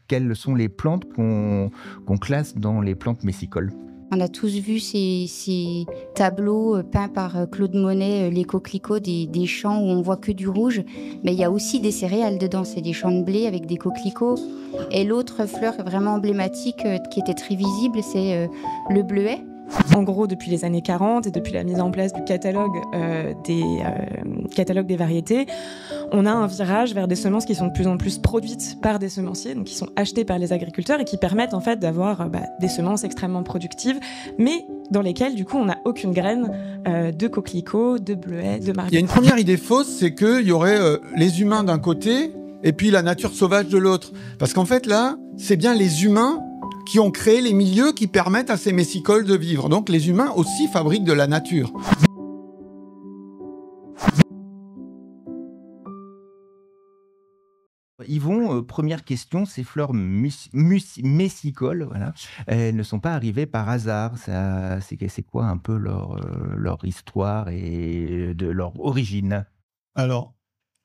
Quelles sont les plantes qu'on classe dans les plantes messicoles? On a tous vu ces tableaux peints par Claude Monet, les coquelicots, des champs où on voit que du rouge. Mais il y a aussi des céréales dedans, c'est des champs de blé avec des coquelicots. Et l'autre fleur vraiment emblématique qui était très visible, c'est le bleuet. En gros, depuis les années 40 et depuis la mise en place du catalogue des variétés, on a un virage vers des semences qui sont de plus en plus produites par des semenciers, donc qui sont achetées par les agriculteurs et qui permettent en fait d'avoir des semences extrêmement productives, mais dans lesquelles du coup on n'a aucune graine de coquelicot, de bleuet, de marguerite. Il y a une première idée fausse, c'est qu'il y aurait les humains d'un côté et puis la nature sauvage de l'autre. Parce qu'en fait là, c'est bien les humains qui ont créé les milieux qui permettent à ces messicoles de vivre. Donc les humains aussi fabriquent de la nature. Yvon, première question, ces fleurs messicoles, voilà, elles ne sont pas arrivées par hasard. C'est quoi un peu leur histoire et de leur origine? Alors,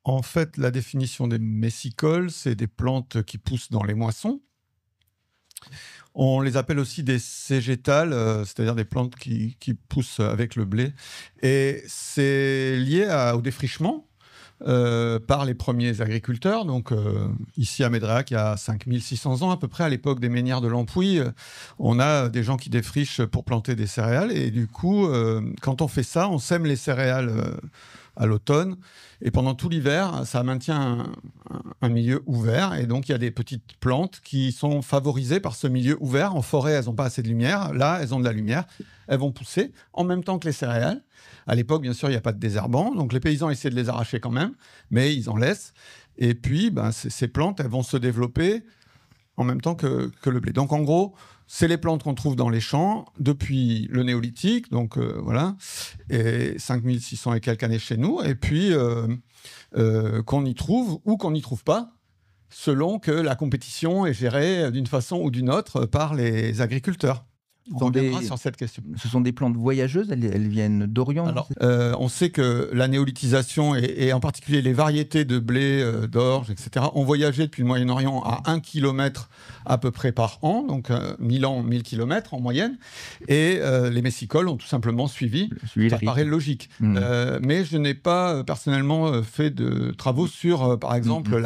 en fait, la définition des messicoles, c'est des plantes qui poussent dans les moissons. On les appelle aussi des cégétales, c'est-à-dire des plantes qui poussent avec le blé. Et c'est lié au défrichement par les premiers agriculteurs. Donc, ici à Médréac, il y a 5600 ans, à peu près, à l'époque des menhirs de l'Ampuis, on a des gens qui défrichent pour planter des céréales. Et du coup, quand on fait ça, on sème les céréales à l'automne. Et pendant tout l'hiver, ça maintient un milieu ouvert. Et donc, il y a des petites plantes qui sont favorisées par ce milieu ouvert. En forêt, elles n'ont pas assez de lumière. Là, elles ont de la lumière. Elles vont pousser en même temps que les céréales. À l'époque, bien sûr, il n'y a pas de désherbant. Donc, les paysans essaient de les arracher quand même, mais ils en laissent. Et puis, ces plantes, elles vont se développer en même temps que le blé. Donc, en gros, c'est les plantes qu'on trouve dans les champs depuis le néolithique, donc voilà, et 5600 et quelques années chez nous, et puis qu'on y trouve ou qu'on n'y trouve pas, selon que la compétition est gérée d'une façon ou d'une autre par les agriculteurs. On reviendra sur cette question. Ce sont des plantes voyageuses, elles viennent d'Orient? Alors, on sait que la néolithisation et en particulier les variétés de blé, d'orge, etc., ont voyagé depuis le Moyen-Orient à 1 km à peu près par an, donc 1000 ans, 1000 km en moyenne. Et les messicoles ont tout simplement suivi. Ça paraît logique. Mais je n'ai pas personnellement fait de travaux sur, par exemple,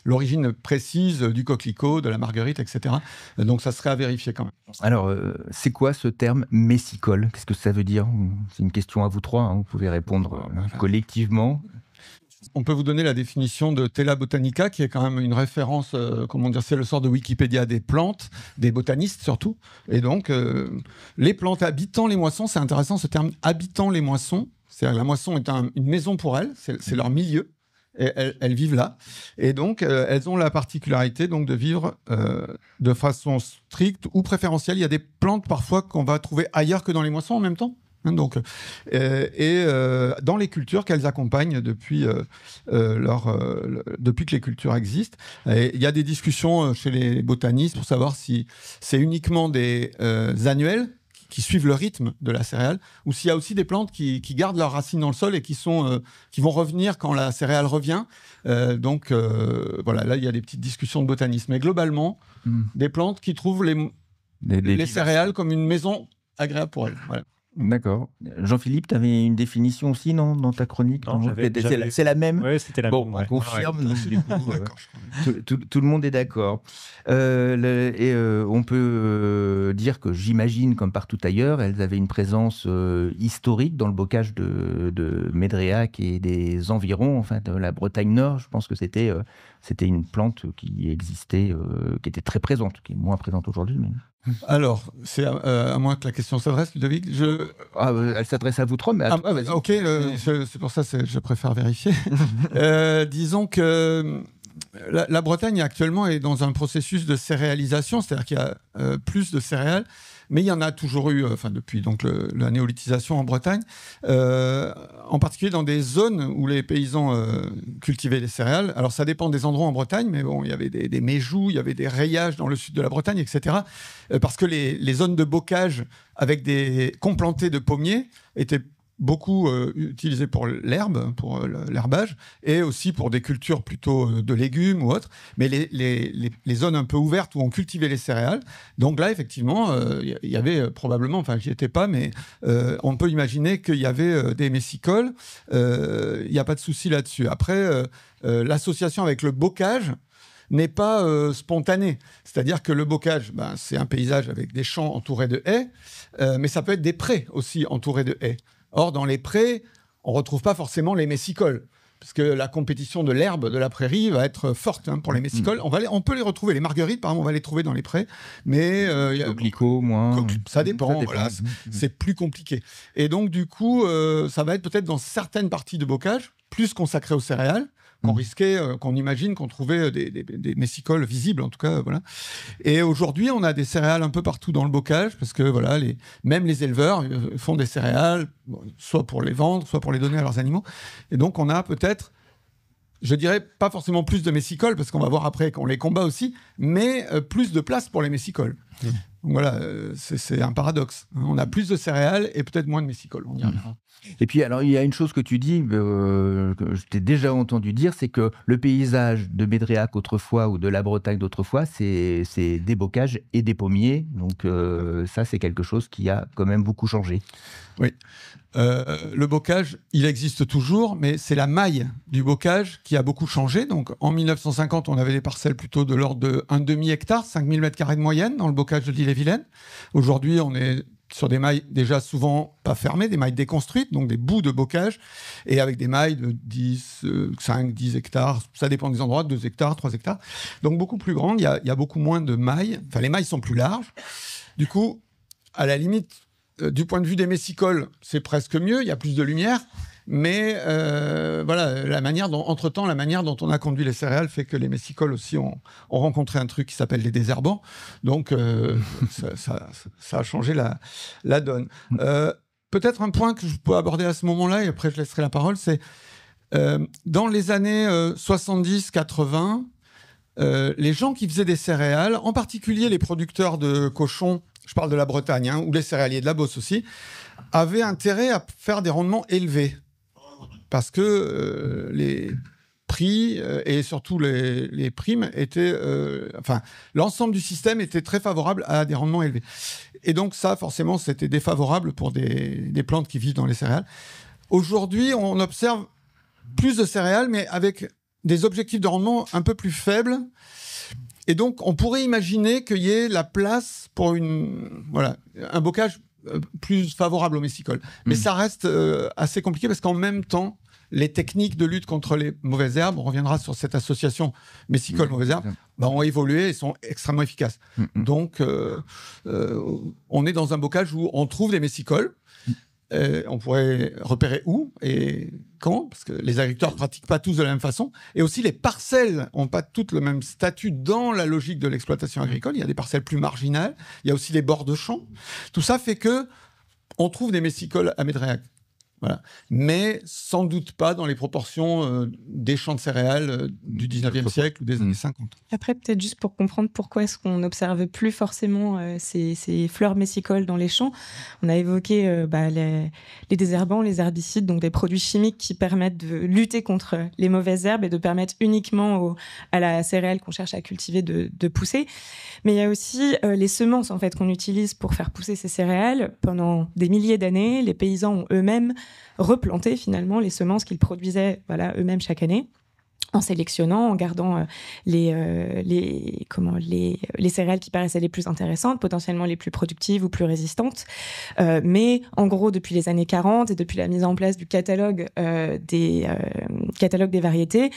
l'origine précise du coquelicot, de la marguerite, etc. Donc ça serait à vérifier quand même. Alors, c'est quoi ce terme messicole? Qu'est-ce que ça veut dire? C'est une question à vous trois, hein, vous pouvez répondre collectivement. On peut vous donner la définition de Tela Botanica, qui est quand même une référence, c'est le sort de Wikipédia des plantes, des botanistes surtout. Et donc, les plantes habitant les moissons, c'est intéressant ce terme habitant les moissons. C'est-à-dire que la moisson est une maison pour elles, c'est leur milieu. Et elles vivent là. Et donc, elles ont la particularité donc, de vivre de façon stricte ou préférentielle. Il y a des plantes parfois qu'on va trouver ailleurs que dans les moissons en même temps. Donc, dans les cultures qu'elles accompagnent depuis que les cultures existent. Et il y a des discussions chez les botanistes pour savoir si c'est uniquement des annuels qui suivent le rythme de la céréale, ou s'il y a aussi des plantes qui gardent leurs racines dans le sol et qui vont revenir quand la céréale revient. Voilà, là, il y a des petites discussions de botanisme. Mais globalement, des plantes qui trouvent les céréales comme une maison agréable pour elles. Voilà. D'accord. Jean-Philippe, tu avais une définition aussi, non, dans ta chronique? Non, c'est la même? Oui, c'était la même. Bon, on confirme. Donc, du coup, tout le monde est d'accord. On peut dire que j'imagine, comme partout ailleurs, elles avaient une présence historique dans le bocage de Médréac et des environs, enfin, de la Bretagne Nord. Je pense que c'était une plante qui existait, qui était très présente, qui est moins présente aujourd'hui. Mais... Alors, c'est à moi que la question s'adresse, Ludovic. Elle s'adresse à vous trois, mais vas-y. Ok, c'est pour ça que je préfère vérifier. Disons que la Bretagne actuellement est dans un processus de céréalisation, c'est-à-dire qu'il y a plus de céréales, mais il y en a toujours eu, depuis donc la néolithisation en Bretagne, en particulier dans des zones où les paysans cultivaient les céréales. Alors ça dépend des endroits en Bretagne, mais bon, il y avait des méjous, il y avait des raillages dans le sud de la Bretagne, etc. Parce que les zones de bocage avec des complantés de pommiers étaient beaucoup utilisé pour l'herbe, pour l'herbage, et aussi pour des cultures plutôt de légumes ou autres. Mais les zones un peu ouvertes où on cultivait les céréales, donc là, effectivement, il y avait probablement, enfin, j'y étais pas, mais on peut imaginer qu'il y avait des messicoles. Il n'y a pas de souci là-dessus. Après, l'association avec le bocage n'est pas spontanée. C'est-à-dire que le bocage, c'est un paysage avec des champs entourés de haies, mais ça peut être des prés aussi entourés de haies. Or, dans les prés, on ne retrouve pas forcément les messicoles, parce que la compétition de l'herbe de la prairie va être forte pour les messicoles. On peut les retrouver. Les marguerites, par exemple, on va les trouver dans les prés, mais... coquelicots, moins... Ça dépend. Voilà, c'est plus compliqué. Et donc, du coup, ça va être peut-être dans certaines parties de bocage, plus consacrées aux céréales, qu'on risquait, qu'on imagine qu'on trouvait des messicoles visibles, en tout cas, voilà. Et aujourd'hui, on a des céréales un peu partout dans le bocage, parce que voilà, même les éleveurs font des céréales, soit pour les vendre, soit pour les donner à leurs animaux. Et donc, on a peut-être, je dirais, pas forcément plus de messicoles, parce qu'on va voir après qu'on les combat aussi, mais plus de place pour les messicoles. Donc voilà, c'est un paradoxe. On a plus de céréales et peut-être moins de messicoles, on y reviendra. Et puis, alors, il y a une chose que tu dis, que je t'ai déjà entendu dire, c'est que le paysage de Médréac autrefois ou de la Bretagne d'autrefois, c'est des bocages et des pommiers. Donc, ça, c'est quelque chose qui a quand même beaucoup changé. Oui. Le bocage, il existe toujours, mais c'est la maille du bocage qui a beaucoup changé. Donc, en 1950, on avait des parcelles plutôt de l'ordre de 1,5 hectare, 5000 m² de moyenne dans le bocage de l'Ille-et-Vilaine. Aujourd'hui, on est sur des mailles déjà souvent pas fermées, des mailles déconstruites, donc des bouts de bocage, et avec des mailles de 5, 10 hectares, ça dépend des endroits, 2 hectares, 3 hectares. Donc beaucoup plus grande, il y a beaucoup moins de mailles, enfin les mailles sont plus larges. Du coup, à la limite, du point de vue des messicoles, c'est presque mieux, il y a plus de lumière, mais voilà, la manière dont on a conduit les céréales fait que les messicoles aussi ont rencontré un truc qui s'appelle les désherbants. Donc, ça a changé la donne. Peut-être un point que je peux aborder à ce moment-là, et après je laisserai la parole, c'est dans les années 70-80, les gens qui faisaient des céréales, en particulier les producteurs de cochons, je parle de la Bretagne, ou les céréaliers de la Beauce aussi, avaient intérêt à faire des rendements élevés. Parce que les prix et surtout les primes étaient... l'ensemble du système était très favorable à des rendements élevés. Et donc ça, forcément, c'était défavorable pour des plantes qui vivent dans les céréales. Aujourd'hui, on observe plus de céréales, mais avec des objectifs de rendement un peu plus faibles. Et donc, on pourrait imaginer qu'il y ait la place pour un bocage plus favorable aux messicoles. Mais ça reste assez compliqué parce qu'en même temps, les techniques de lutte contre les mauvaises herbes, on reviendra sur cette association messicole-mauvaises herbes, ont évolué et sont extrêmement efficaces. Donc, on est dans un bocage où on trouve des messicoles. On pourrait repérer où et quand, parce que les agriculteurs ne pratiquent pas tous de la même façon. Et aussi, les parcelles n'ont pas toutes le même statut dans la logique de l'exploitation agricole. Il y a des parcelles plus marginales. Il y a aussi les bords de champs. Tout ça fait que on trouve des messicoles à Médréac. Voilà. Mais sans doute pas dans les proportions des champs de céréales du 19e siècle ou des années 50. Après, peut-être juste pour comprendre pourquoi est-ce qu'on n'observe plus forcément ces fleurs messicoles dans les champs, on a évoqué les désherbants, les herbicides, donc des produits chimiques qui permettent de lutter contre les mauvaises herbes et de permettre uniquement à la céréale qu'on cherche à cultiver de pousser. Mais il y a aussi les semences en fait, qu'on utilise pour faire pousser ces céréales. Pendant des milliers d'années, les paysans ont eux-mêmes replanté finalement les semences qu'ils produisaient eux-mêmes chaque année, en sélectionnant, en gardant les céréales qui paraissaient les plus intéressantes, potentiellement les plus productives ou plus résistantes. Mais en gros, depuis les années 40 et depuis la mise en place du catalogue des variétés,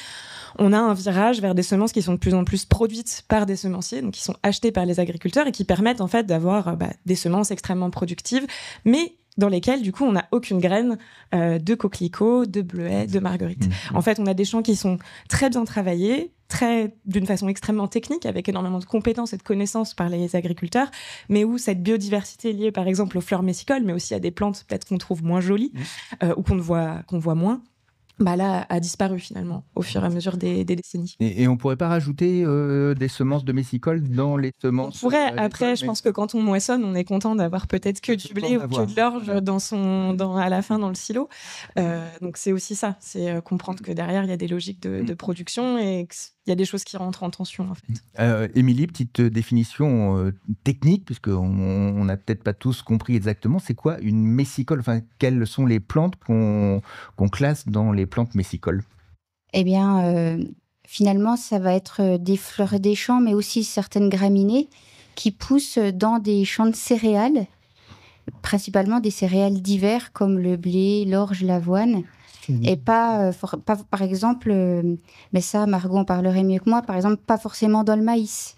on a un virage vers des semences qui sont de plus en plus produites par des semenciers, donc qui sont achetées par les agriculteurs et qui permettent en fait d'avoir des semences extrêmement productives, mais dans lesquels, du coup, on n'a aucune graine de coquelicot, de bleuet, de marguerite. En fait, on a des champs qui sont très bien travaillés, d'une façon extrêmement technique, avec énormément de compétences et de connaissances par les agriculteurs, mais où cette biodiversité est liée, par exemple, aux fleurs messicoles, mais aussi à des plantes peut-être qu'on trouve moins jolies ou qu'on voit moins, là, a disparu finalement au fur et à mesure des décennies. Et on ne pourrait pas rajouter des semences de messicole dans les semences? On pourrait. Après, je pense que quand on moissonne, on est content d'avoir peut-être que du blé ou que de l'orge à la fin dans le silo. Donc c'est aussi ça, c'est comprendre que derrière, il y a des logiques de production et qu'il y a des choses qui rentrent en tension en fait. Émilie, petite définition technique, puisqu'on n'a peut-être pas tous compris exactement, c'est quoi une messicole? Enfin, quelles sont les plantes qu'on classe dans les plantes messicoles? Eh bien, finalement, ça va être des fleurs des champs, mais aussi certaines graminées qui poussent dans des champs de céréales, principalement des céréales d'hiver comme le blé, l'orge, l'avoine. Et pas, par exemple, mais ça, Margot en parlerait mieux que moi, par exemple, pas forcément dans le maïs.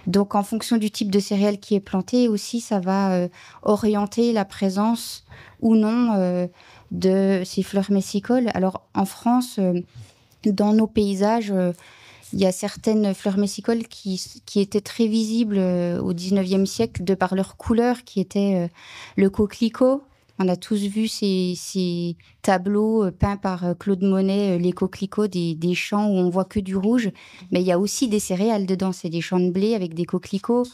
Donc, en fonction du type de céréale qui est planté aussi, ça va orienter la présence ou non de ces fleurs messicoles. Alors, en France, dans nos paysages, il y a certaines fleurs messicoles qui étaient très visibles au 19e siècle de par leur couleur, qui était le coquelicot. On a tous vu ces tableaux peints par Claude Monet, les coquelicots des champs où on voit que du rouge. Mais il y a aussi des céréales dedans, c'est des champs de blé avec des coquelicots.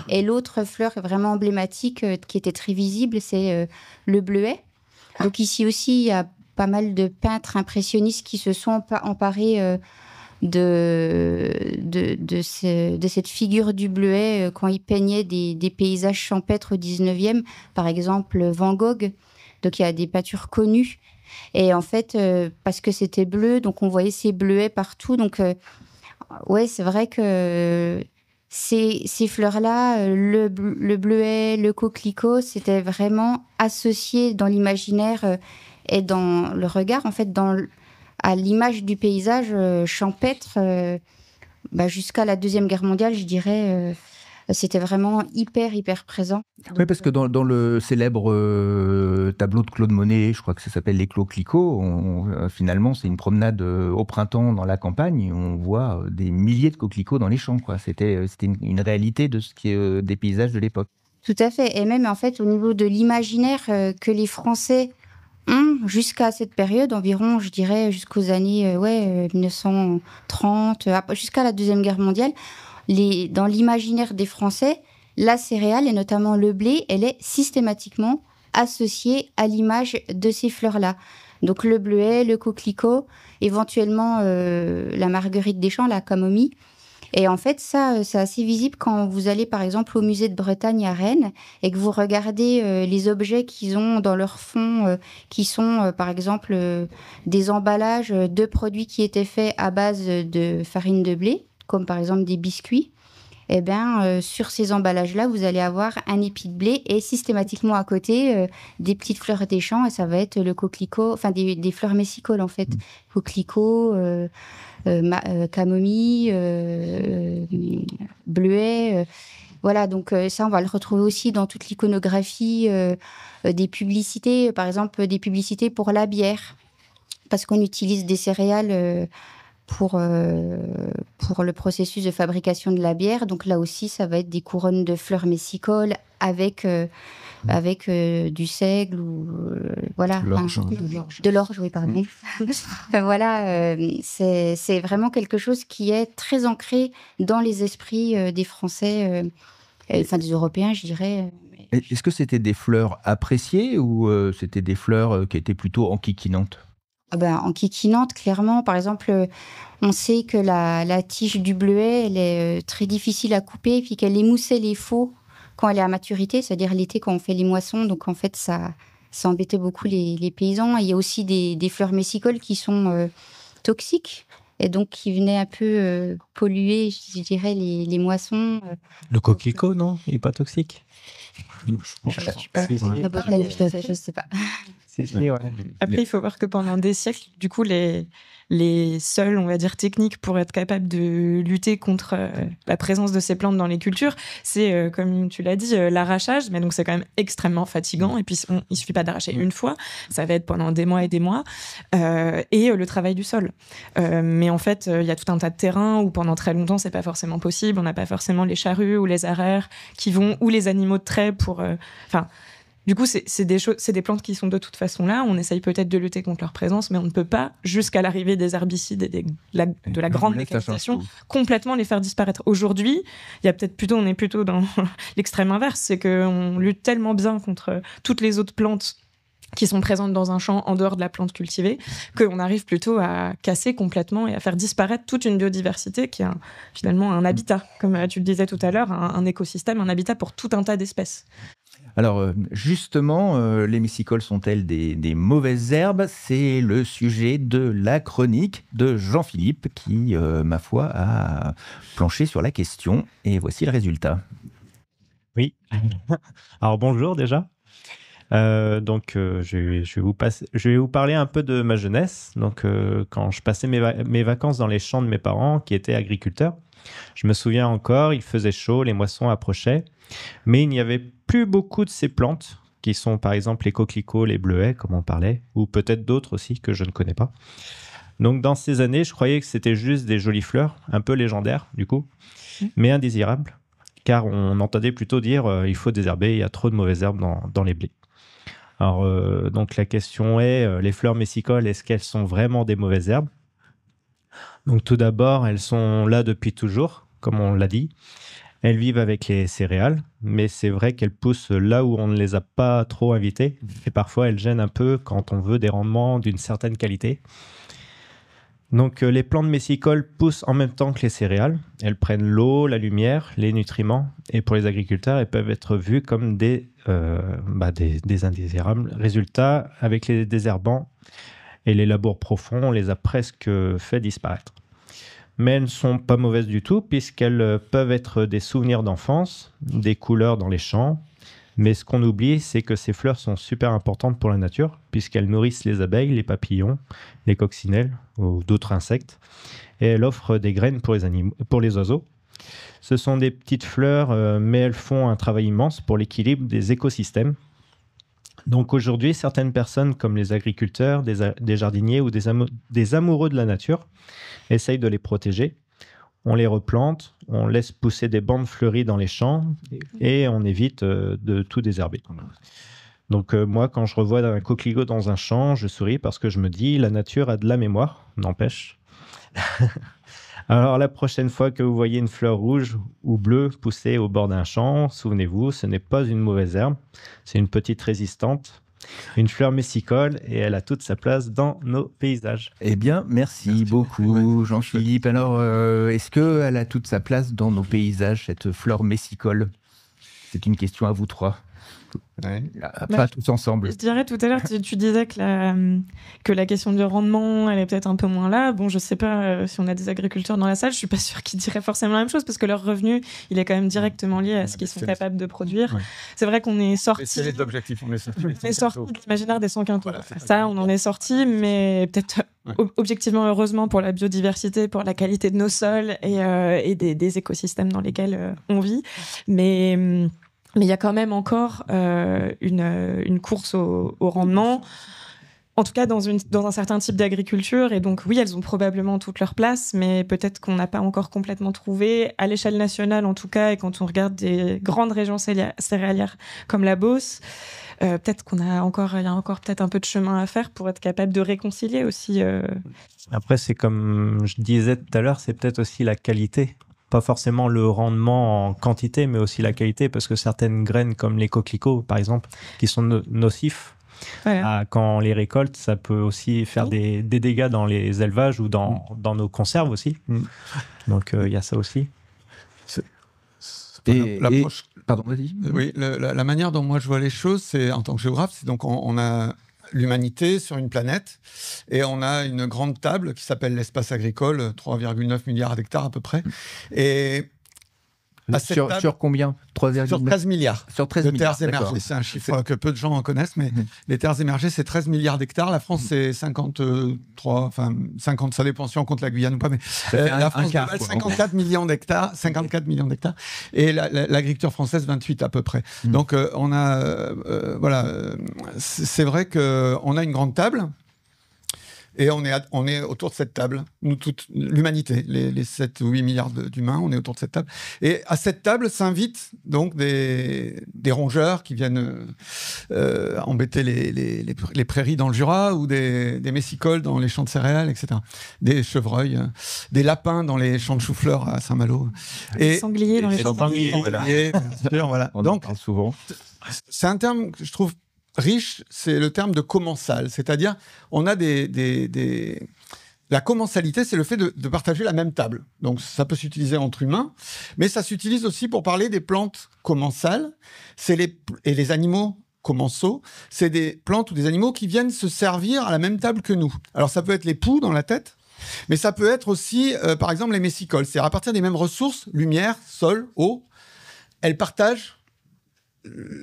Et l'autre fleur vraiment emblématique qui était très visible, c'est le bleuet. Donc ici aussi, il y a pas mal de peintres impressionnistes qui se sont emparés de cette figure du bleuet quand il peignait des paysages champêtres au 19e, par exemple Van Gogh. Donc il y a des peintures connues. Et en fait, parce que c'était bleu, donc on voyait ces bleuets partout. Donc ouais, c'est vrai que ces fleurs-là, le bleuet, le coquelicot, c'était vraiment associé dans l'imaginaire et dans le regard, en fait, à l'image du paysage champêtre, jusqu'à la Deuxième Guerre mondiale, je dirais, c'était vraiment hyper présent. Oui, parce que dans le célèbre tableau de Claude Monet, je crois que ça s'appelle Les Coquelicots, finalement, c'est une promenade au printemps dans la campagne, et on voit des milliers de coquelicots dans les champs, quoi. C'était une réalité de ce qui est des paysages de l'époque. Tout à fait. Et même, en fait, au niveau de l'imaginaire que les Français jusqu'à cette période, environ, je dirais, jusqu'aux années 1930, jusqu'à la Deuxième Guerre mondiale, dans l'imaginaire des Français, la céréale, et notamment le blé, elle est systématiquement associée à l'image de ces fleurs-là. Donc le bleuet, le coquelicot, éventuellement la marguerite des champs, la camomille. Et en fait, ça, c'est assez visible quand vous allez, par exemple, au musée de Bretagne à Rennes et que vous regardez les objets qu'ils ont dans leur fond, qui sont, par exemple, des emballages de produits qui étaient faits à base de farine de blé, comme par exemple des biscuits. Eh bien, sur ces emballages-là, vous allez avoir un épi de blé et systématiquement à côté, des petites fleurs des champs, et ça va être le coquelicot, enfin des fleurs messicoles en fait. Coquelicot, camomille, bleuet. Voilà, donc ça, on va le retrouver aussi dans toute l'iconographie des publicités, par exemple des publicités pour la bière, parce qu'on utilise des céréales pour le processus de fabrication de la bière. Donc là aussi, ça va être des couronnes de fleurs messicoles avec du seigle ou de l'orge, oui, pardon. Voilà, c'est vraiment quelque chose qui est très ancré dans les esprits des Français, des Européens, je dirais. Est-ce que c'était des fleurs appréciées ou c'était des fleurs qui étaient plutôt enquiquinantes? Enquiquinante, clairement. Par exemple, on sait que la tige du bleuet, elle est très difficile à couper, puis qu'elle émoussait les faux quand elle est à maturité, c'est-à-dire l'été quand on fait les moissons. Donc, en fait, ça embêtait beaucoup les paysans. Et il y a aussi des fleurs messicoles qui sont toxiques et donc qui venaient un peu polluer, je dirais, les moissons. Le coquelicot, non? Il n'est pas toxique? Je sais pas. Après, il faut voir que pendant des siècles, du coup, les seuls, on va dire, techniques pour être capable de lutter contre la présence de ces plantes dans les cultures, c'est, comme tu l'as dit, l'arrachage. Mais donc, c'est quand même extrêmement fatigant. Et puis, il suffit pas d'arracher une fois. Ça va être pendant des mois et des mois. Et le travail du sol. Mais en fait, il y a tout un tas de terrains où pendant très longtemps, c'est pas forcément possible. On n'a pas forcément les charrues ou les arères qui vont, ou les animaux de trait pour... du coup, c'est des plantes qui sont de toute façon là. On essaye peut-être de lutter contre leur présence, mais on ne peut pas, jusqu'à l'arrivée des herbicides et de la grande mécanisation, complètement les faire disparaître. Aujourd'hui, on est plutôt dans l'extrême inverse, c'est qu'on lutte tellement bien contre toutes les autres plantes qui sont présentes dans un champ en dehors de la plante cultivée, qu'on arrive plutôt à casser complètement et à faire disparaître toute une biodiversité qui est finalement un habitat, comme tu le disais tout à l'heure, un écosystème, un habitat pour tout un tas d'espèces. Alors justement, les messicoles sont-elles des mauvaises herbes? C'est le sujet de la chronique de Jean-Philippe qui, ma foi, a planché sur la question. Et voici le résultat. Oui. Alors bonjour déjà. Je vais vous parler un peu de ma jeunesse. Donc, quand je passais mes vacances dans les champs de mes parents, qui étaient agriculteurs, je me souviens encore, il faisait chaud, les moissons approchaient, mais il n'y avait plus beaucoup de ces plantes, qui sont par exemple les coquelicots, les bleuets, comme on parlait, ou peut-être d'autres aussi que je ne connais pas. Donc, dans ces années, je croyais que c'était juste des jolies fleurs, un peu légendaires du coup, mais indésirables, car on entendait plutôt dire il faut désherber, il y a trop de mauvaises herbes dans les blés. Alors, donc la question est, les fleurs messicoles, est-ce qu'elles sont vraiment des mauvaises herbes? Donc tout d'abord, elles sont là depuis toujours, comme on l'a dit. Elles vivent avec les céréales, mais c'est vrai qu'elles poussent là où on ne les a pas trop invitées. Et parfois, elles gênent un peu quand on veut des rendements d'une certaine qualité. Donc les plantes messicoles poussent en même temps que les céréales. Elles prennent l'eau, la lumière, les nutriments. Et pour les agriculteurs, elles peuvent être vues comme des indésirables. Résultat, avec les désherbants et les labours profonds, on les a presque fait disparaître. Mais elles ne sont pas mauvaises du tout, puisqu'elles peuvent être des souvenirs d'enfance, des couleurs dans les champs. Mais ce qu'on oublie, c'est que ces fleurs sont super importantes pour la nature, puisqu'elles nourrissent les abeilles, les papillons, les coccinelles ou d'autres insectes. Et elles offrent des graines pour les oiseaux. Ce sont des petites fleurs, mais elles font un travail immense pour l'équilibre des écosystèmes. Donc aujourd'hui, certaines personnes, comme les agriculteurs, des jardiniers ou des amoureux de la nature, essayent de les protéger. On les replante, on laisse pousser des bandes fleuries dans les champs et on évite de tout désherber. Donc moi, quand je revois un coquelicot dans un champ, je souris parce que je me dis la nature a de la mémoire, n'empêche. Alors la prochaine fois que vous voyez une fleur rouge ou bleue pousser au bord d'un champ, souvenez-vous, ce n'est pas une mauvaise herbe, c'est une petite résistante. Une fleur messicole et elle a toute sa place dans nos paysages. Eh bien, merci beaucoup, Jean-Philippe. Alors, est-ce qu'elle a toute sa place dans nos paysages, cette fleur messicole? C'est une question à vous trois. Ouais. Pas tous ensemble. Je dirais tout à l'heure, tu disais que la question du rendement, elle est peut-être un peu moins là. Bon, je sais pas si on a des agriculteurs dans la salle, je suis pas sûre qu'ils diraient forcément la même chose parce que leur revenu, il est quand même directement lié à ce qu'ils sont capables de produire. Ouais. C'est vrai qu'on est sorti. C'est les objectifs, on est sorti de l'imaginaire des 100 quintaux. Voilà, ça, on en est sorti, mais peut-être objectivement, heureusement pour la biodiversité, pour la qualité de nos sols et des écosystèmes dans lesquels on vit. Mais il y a quand même encore une course au rendement, en tout cas dans un certain type d'agriculture. Et donc oui, elles ont probablement toute leur place, mais peut-être qu'on n'a pas encore complètement trouvé, à l'échelle nationale en tout cas, et quand on regarde des grandes régions céréalières comme la Beauce, peut-être il y a encore peut-être un peu de chemin à faire pour être capable de réconcilier aussi. Après, c'est comme je disais tout à l'heure, c'est peut-être aussi la qualité. Pas forcément le rendement en quantité, mais aussi la qualité, parce que certaines graines, comme les coquelicots, par exemple, qui sont nocifs, quand on les récolte, ça peut aussi faire des dégâts dans les élevages ou dans nos conserves aussi. Donc, il y a ça aussi. Pardon, vas-y. Oui, la manière dont moi je vois les choses, c'est en tant que géographe, c'est donc on a l'humanité sur une planète et on a une grande table qui s'appelle l'espace agricole, 3,9 milliards d'hectares à peu près. Et sur combien? Sur 13 milliards sur 13 de milliards, terres émergées. C'est un chiffre que peu de gens en connaissent, mais les terres émergées, c'est 13 milliards d'hectares. La France, c'est 50, ça dépend si on compte la Guyane ou pas, mais la France, 54 millions d'hectares, 54 millions d'hectares, et l'agriculture française, 28 à peu près. Donc, on a, c'est vrai qu'on a une grande table, Et on est autour de cette table, nous toute l'humanité, les 7 ou 8 milliards d'humains, on est autour de cette table. Et à cette table s'invitent donc des rongeurs qui viennent embêter les prairies dans le Jura, ou des messicoles dans les champs de céréales, etc. Des chevreuils, des lapins dans les champs de chou-fleur à Saint-Malo. Et sangliers dans les champs de sangliers. Voilà. Donc, souvent. C'est un terme que je trouve riche, c'est le terme de commensal, c'est-à-dire on a la commensalité, c'est le fait de partager la même table. Donc ça peut s'utiliser entre humains, mais ça s'utilise aussi pour parler des plantes commensales, et les animaux commensaux, c'est des plantes ou des animaux qui viennent se servir à la même table que nous. Alors ça peut être les poux dans la tête, mais ça peut être aussi, par exemple, les messicoles. C'est-à-dire à partir des mêmes ressources, lumière, sol, eau, elles partagent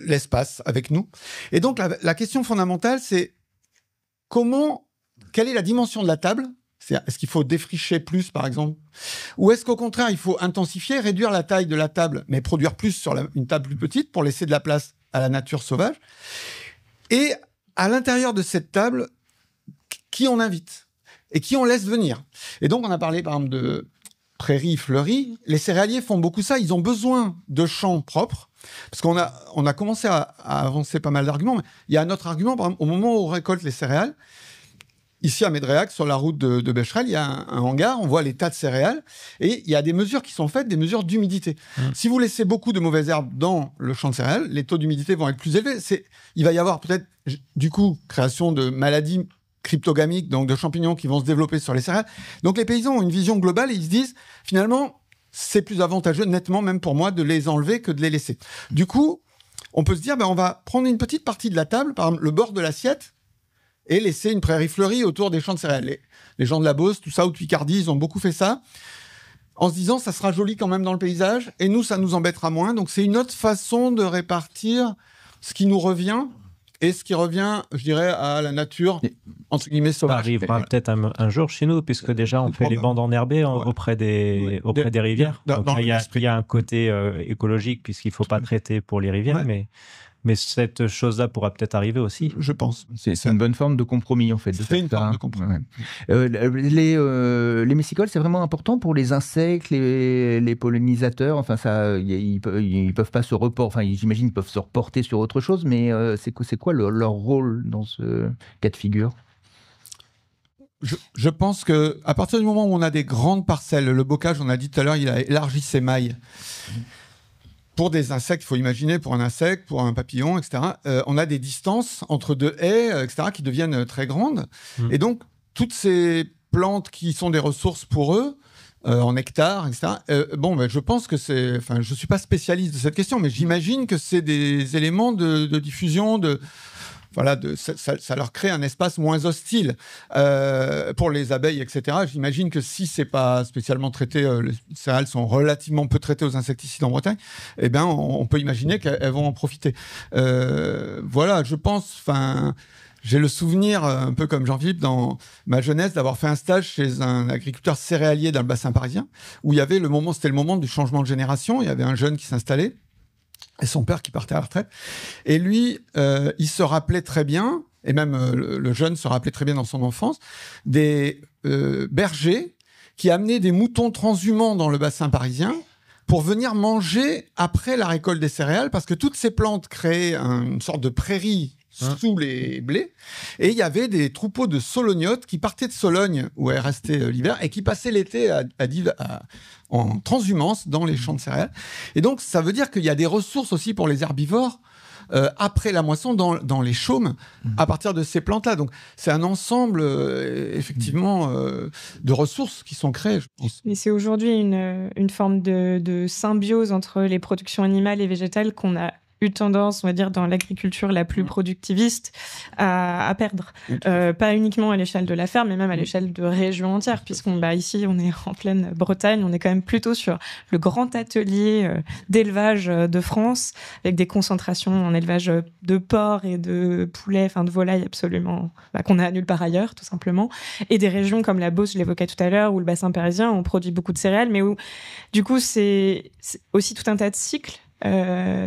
l'espace avec nous. Et donc, la question fondamentale, c'est quelle est la dimension de la table ? Est-ce qu'il faut défricher plus, par exemple ? Ou est-ce qu'au contraire, il faut intensifier, réduire la taille de la table, mais produire plus sur une table plus petite pour laisser de la place à la nature sauvage ? Et à l'intérieur de cette table, qui on invite ? Et qui on laisse venir ? Et donc, on a parlé, par exemple, de prairies fleuries. Les céréaliers font beaucoup ça. Ils ont besoin de champs propres. Parce qu'on a commencé à avancer pas mal d'arguments, mais il y a un autre argument, par exemple, au moment où on récolte les céréales, ici à Médréac, sur la route de Becherel, il y a un hangar, on voit les tas de céréales, et il y a des mesures qui sont faites, des mesures d'humidité. Si vous laissez beaucoup de mauvaises herbes dans le champ de céréales, les taux d'humidité vont être plus élevés. Il va y avoir peut-être, du coup, création de maladies cryptogamiques, donc de champignons qui vont se développer sur les céréales. Donc les paysans ont une vision globale et ils se disent, finalement, c'est plus avantageux, nettement, même pour moi, de les enlever que de les laisser. Du coup, on peut se dire, on va prendre une petite partie de la table, par exemple le bord de l'assiette, et laisser une prairie fleurie autour des champs de céréales. Les gens de la Beauce, tout ça, ou de Picardie, ils ont beaucoup fait ça, en se disant, ça sera joli quand même dans le paysage, et nous, ça nous embêtera moins. Donc c'est une autre façon de répartir ce qui nous revient, et ce qui revient, je dirais, à la nature, entre guillemets, sauvage. Ça arrivera peut-être un jour chez nous, puisque déjà, on fait les bandes enherbées auprès des rivières. Donc, il y a un côté écologique, puisqu'il ne faut pas traiter pour les rivières, mais cette chose-là pourra peut-être arriver aussi. Je pense. C'est une bonne forme de compromis, en fait. C'est une forme de compromis. Les messicoles, c'est vraiment important pour les insectes, les pollinisateurs. Enfin, ils peuvent pas se reporter. Enfin, j'imagine qu'ils peuvent se reporter sur autre chose, mais c'est quoi leur rôle dans ce cas de figure ? Je pense qu'à partir du moment où on a des grandes parcelles, le bocage, on a dit tout à l'heure, il a élargi ses mailles. Pour des insectes, il faut imaginer, pour un insecte, pour un papillon, etc., on a des distances entre deux haies, etc., qui deviennent très grandes. Et donc, toutes ces plantes qui sont des ressources pour eux, en hectares, etc., je pense que je ne suis pas spécialiste de cette question, mais j'imagine que c'est des éléments de diffusion, ça leur crée un espace moins hostile pour les abeilles, etc. J'imagine que si c'est pas spécialement traité, les céréales sont relativement peu traitées aux insecticides en Bretagne, on peut imaginer qu'elles vont en profiter. Je pense, j'ai le souvenir, un peu comme Jean-Philippe, dans ma jeunesse, d'avoir fait un stage chez un agriculteur céréalier dans le bassin parisien, où il y avait c'était le moment du changement de génération, il y avait un jeune qui s'installait, et son père qui partait à la retraite. Et lui, il se rappelait très bien, et même le jeune se rappelait très bien dans son enfance, des bergers qui amenaient des moutons transhumants dans le bassin parisien pour venir manger après la récolte des céréales, parce que toutes ces plantes créaient une sorte de prairie sous les blés, et il y avait des troupeaux de solognotes qui partaient de Sologne, où elles restaient l'hiver, et qui passaient l'été en transhumance dans les champs de céréales. Et donc, ça veut dire qu'il y a des ressources aussi pour les herbivores après la moisson dans les chaumes à partir de ces plantes-là. Donc, c'est un ensemble, effectivement, de ressources qui sont créées, je pense. Mais c'est aujourd'hui une forme de symbiose entre les productions animales et végétales qu'on a eu tendance, on va dire, dans l'agriculture la plus productiviste, à perdre. Pas uniquement à l'échelle de la ferme, mais même à l'échelle de régions entières, ici, on est en pleine Bretagne, on est quand même plutôt sur le grand atelier d'élevage de France, avec des concentrations en élevage de porcs et de poulets, de volailles absolument, qu'on a nulle part ailleurs, tout simplement. Et des régions comme la Beauce, je l'évoquais tout à l'heure, ou le bassin parisien, on produit beaucoup de céréales, mais où, du coup, c'est aussi tout un tas de cycles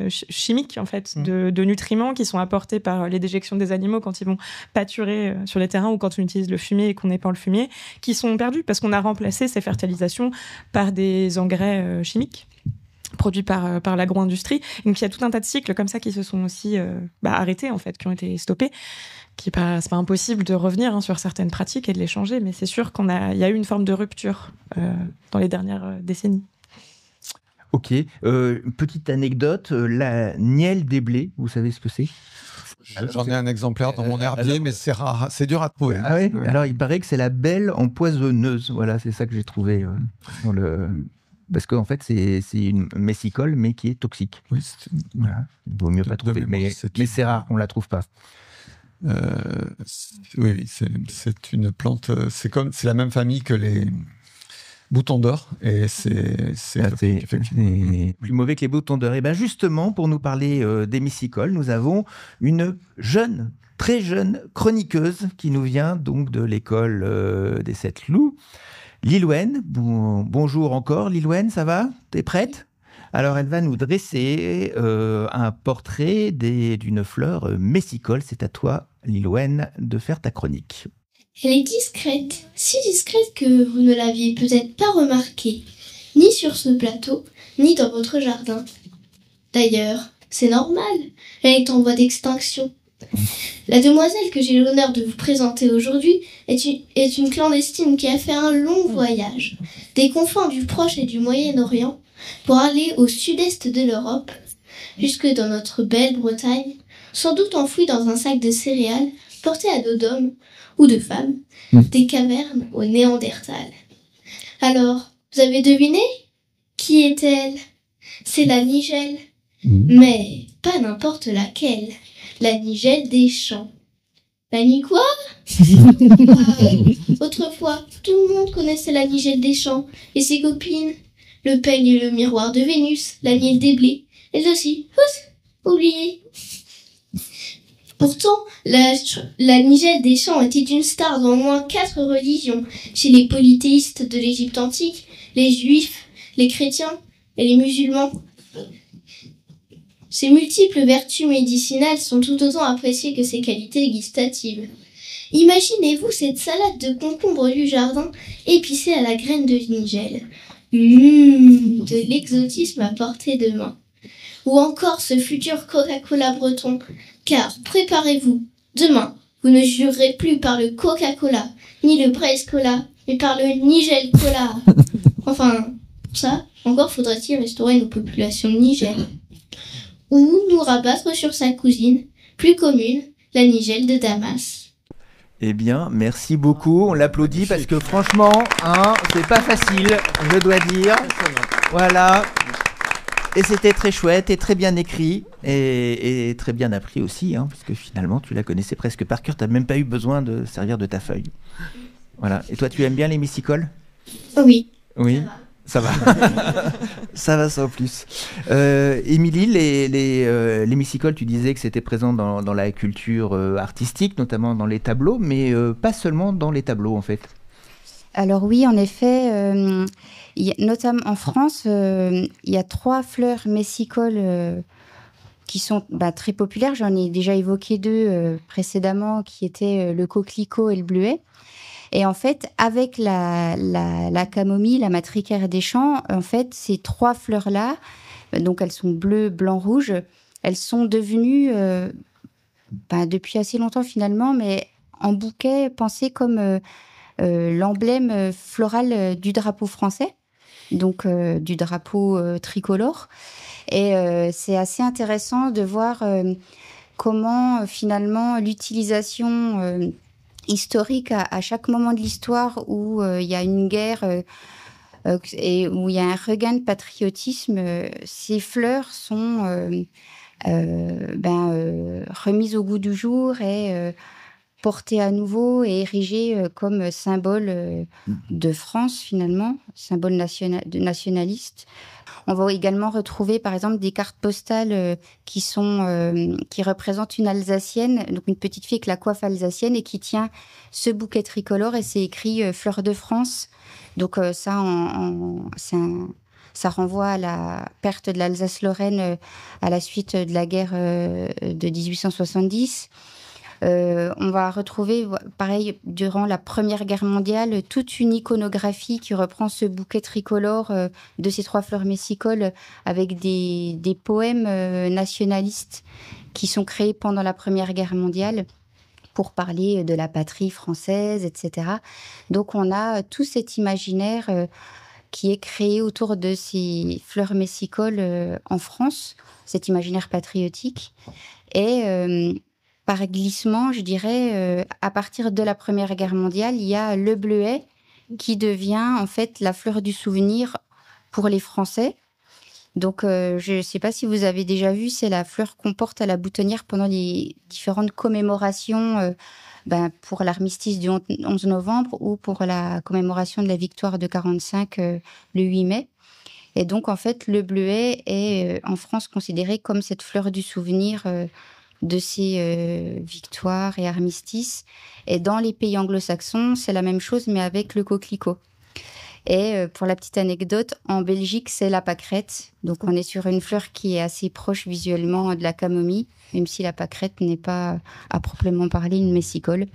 chimiques en fait, de nutriments qui sont apportés par les déjections des animaux quand ils vont pâturer sur les terrains ou quand on utilise le fumier et qu'on épand le fumier, qui sont perdus parce qu'on a remplacé ces fertilisations par des engrais chimiques produits par l'agro-industrie. Donc il y a tout un tas de cycles comme ça qui se sont aussi arrêtés en fait, qui ont été stoppés. C'est pas impossible de revenir sur certaines pratiques et de les changer, mais c'est sûr qu'il y a eu une forme de rupture dans les dernières décennies. Ok. Petite anecdote, la nielle des blés, vous savez ce que c'est? J'en ai un exemplaire dans mon herbier, mais c'est rare, c'est dur à trouver. Ah oui. Alors il paraît que c'est la belle empoisonneuse. Voilà, c'est ça que j'ai trouvé dans le... Parce qu'en fait, c'est une messicole, mais qui est toxique. Oui, voilà. Il vaut mieux pas trouver, mais c'est rare, on la trouve pas. Oui, c'est une plante. C'est la même famille que les boutons d'or, et c'est plus mauvais que les boutons d'or. Et bien justement, pour nous parler des messicoles, nous avons une très jeune chroniqueuse qui nous vient donc de l'école des Sept Loups. Lilwen, bonjour encore. Lilwen, ça va? T'es prête? Alors, elle va nous dresser un portrait d'une fleur messicole. C'est à toi, Lilwen, de faire ta chronique. Elle est discrète, si discrète que vous ne l'aviez peut-être pas remarquée, ni sur ce plateau, ni dans votre jardin. D'ailleurs, c'est normal, elle est en voie d'extinction. La demoiselle que j'ai l'honneur de vous présenter aujourd'hui est une clandestine qui a fait un long voyage, des confins du Proche et du Moyen-Orient, pour aller au sud-est de l'Europe, jusque dans notre belle Bretagne, sans doute enfouie dans un sac de céréales porté à dos d'hommes ou de femmes, des cavernes au Néandertal. Alors, vous avez deviné? Qui est-elle? C'est la Nigelle, mais pas n'importe laquelle. La Nigelle des champs. La ni quoi? Autrefois, tout le monde connaissait la Nigelle des champs et ses copines. Le peigne et le miroir de Vénus, la nielle des blés, elles aussi, oubliées. Pourtant, la Nigelle des champs était une star dans au moins 4 religions, chez les polythéistes de l'Égypte antique, les juifs, les chrétiens et les musulmans. Ses multiples vertus médicinales sont tout autant appréciées que ses qualités gustatives. Imaginez-vous cette salade de concombre du jardin épicée à la graine de nigelle. De l'exotisme à portée de main. Ou encore ce futur Coca-Cola breton. Car, préparez-vous, demain, vous ne jurerez plus par le Coca-Cola, ni le Braise Cola, mais par le Nigel Cola. Enfin, pour ça, encore faudrait-il restaurer nos populations de Nigel. Ou nous rabattre sur sa cousine, plus commune, la Nigelle de Damas. Eh bien, merci beaucoup. On l'applaudit parce que franchement, c'est pas facile, je dois dire. Voilà. Et c'était très chouette et très bien écrit et très bien appris aussi, parce que finalement, tu la connaissais presque par cœur. Tu n'as même pas eu besoin de servir de ta feuille. Voilà. Et toi, tu aimes bien les messicoles? Oui. Oui. Ça va. Ça va sans plus. Émilie, les messicoles, tu disais que c'était présent dans la culture artistique, notamment dans les tableaux, mais pas seulement dans les tableaux, en fait. Alors oui, en effet, notamment en France, il y a 3 fleurs messicoles qui sont très populaires. J'en ai déjà évoqué 2 précédemment, qui étaient le coquelicot et le bleuet. Et en fait, avec la camomille, la matricaire des champs, en fait, ces 3 fleurs-là, donc elles sont bleues, blanc, rouge, elles sont devenues, depuis assez longtemps finalement, mais en bouquet, pensées comme l'emblème floral du drapeau français, donc du drapeau tricolore. Et c'est assez intéressant de voir comment finalement l'utilisation historique à chaque moment de l'histoire où il y a une guerre et où il y a un regain de patriotisme, ces fleurs sont remises au goût du jour et portées à nouveau et érigées comme symbole de France finalement, symbole nationaliste. On va également retrouver, par exemple, des cartes postales qui représentent une Alsacienne, donc une petite fille avec la coiffe alsacienne et qui tient ce bouquet tricolore et c'est écrit Fleur de France. Donc ça, Ça renvoie à la perte de l'Alsace-Lorraine à la suite de la guerre de 1870. On va retrouver, pareil, durant la Première Guerre mondiale, toute une iconographie qui reprend ce bouquet tricolore de ces 3 fleurs messicoles avec des poèmes nationalistes qui sont créés pendant la Première Guerre mondiale pour parler de la patrie française, etc. Donc on a tout cet imaginaire qui est créé autour de ces fleurs messicoles en France, cet imaginaire patriotique. Et par glissement, je dirais, à partir de la Première Guerre mondiale, il y a le bleuet qui devient en fait la fleur du souvenir pour les Français. Donc, je ne sais pas si vous avez déjà vu, c'est la fleur qu'on porte à la boutonnière pendant les différentes commémorations pour l'armistice du 11 novembre ou pour la commémoration de la victoire de 45 le 8 mai. Et donc, en fait, le bleuet est en France considéré comme cette fleur du souvenir de ces victoires et armistices. Et dans les pays anglo-saxons, c'est la même chose, mais avec le coquelicot. Et pour la petite anecdote, en Belgique, c'est la pâquerette. Donc, on est sur une fleur qui est assez proche visuellement de la camomille, même si la pâquerette n'est pas, à proprement parler, une messicole.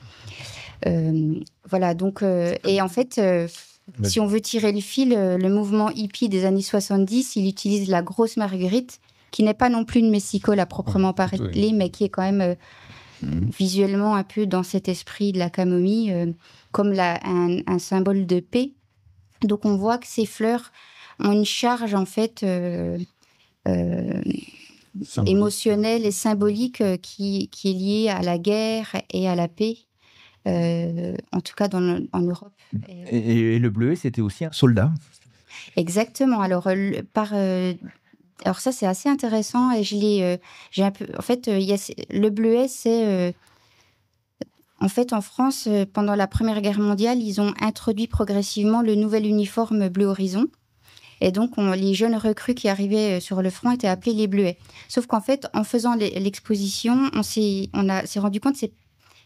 Voilà, donc... et en fait, si on veut tirer le fil, le mouvement hippie des années 70, il utilise la grosse marguerite, qui n'est pas non plus une messicole à proprement parler, mais qui est quand même visuellement un peu dans cet esprit de la camomille, comme un symbole de paix. Donc on voit que ces fleurs ont une charge en fait émotionnelle et symbolique qui est liée à la guerre et à la paix, en tout cas en Europe. Et le bleuet, c'était aussi un soldat. Exactement. Alors alors ça c'est assez intéressant et j'ai un peu. En fait, le bleuet c'est en fait, en France, pendant la Première Guerre mondiale, ils ont introduit progressivement le nouvel uniforme bleu horizon. Et donc, les jeunes recrues qui arrivaient sur le front étaient appelés les bleuets. Sauf qu'en fait, en faisant l'exposition, on s'est rendu compte que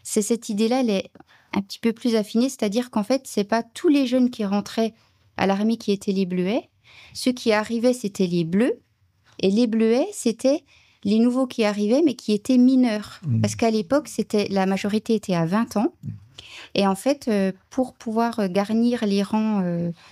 c'est cette idée-là, elle est un petit peu plus affinée. C'est-à-dire qu'en fait, c'est pas tous les jeunes qui rentraient à l'armée qui étaient les bleuets. Ceux qui arrivaient, c'était les bleus. Et les bleuets, c'était les nouveaux qui arrivaient, mais qui étaient mineurs. Parce qu'à l'époque, la majorité était à 20 ans. Et en fait, pour pouvoir garnir les rangs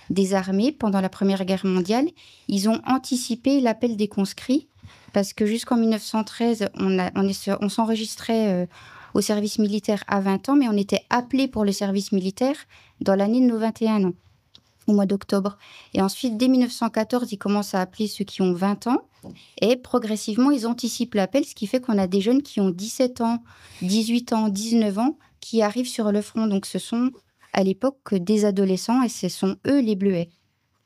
des armées pendant la Première Guerre mondiale, ils ont anticipé l'appel des conscrits. Parce que jusqu'en 1913, on s'enregistrait au service militaire à 20 ans, mais on était appelé pour le service militaire dans l'année de nos 21 ans, au mois d'octobre. Et ensuite, dès 1914, ils commencent à appeler ceux qui ont 20 ans. Et progressivement, ils anticipent l'appel, ce qui fait qu'on a des jeunes qui ont 17 ans, 18 ans, 19 ans, qui arrivent sur le front. Donc, ce sont, à l'époque, des adolescents et ce sont eux les bleuets.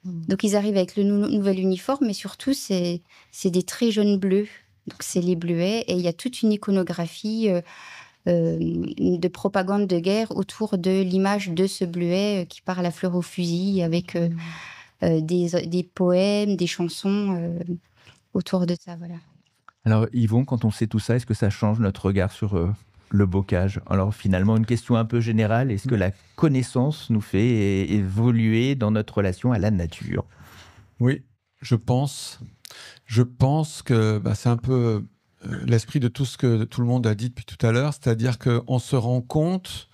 Donc, ils arrivent avec le nouvel uniforme, mais surtout, c'est des très jeunes bleus. Donc, c'est les bleuets. Et il y a toute une iconographie de propagande de guerre autour de l'image de ce bleuet qui part à la fleur au fusil avec des poèmes, des chansons autour de ça, voilà. Alors Yvon, quand on sait tout ça, est-ce que ça change notre regard sur le bocage? Alors finalement, une question un peu générale, est-ce que la connaissance nous fait évoluer dans notre relation à la nature? Oui, je pense que c'est un peu l'esprit de tout ce que tout le monde a dit depuis tout à l'heure, c'est-à-dire qu'on se rend compte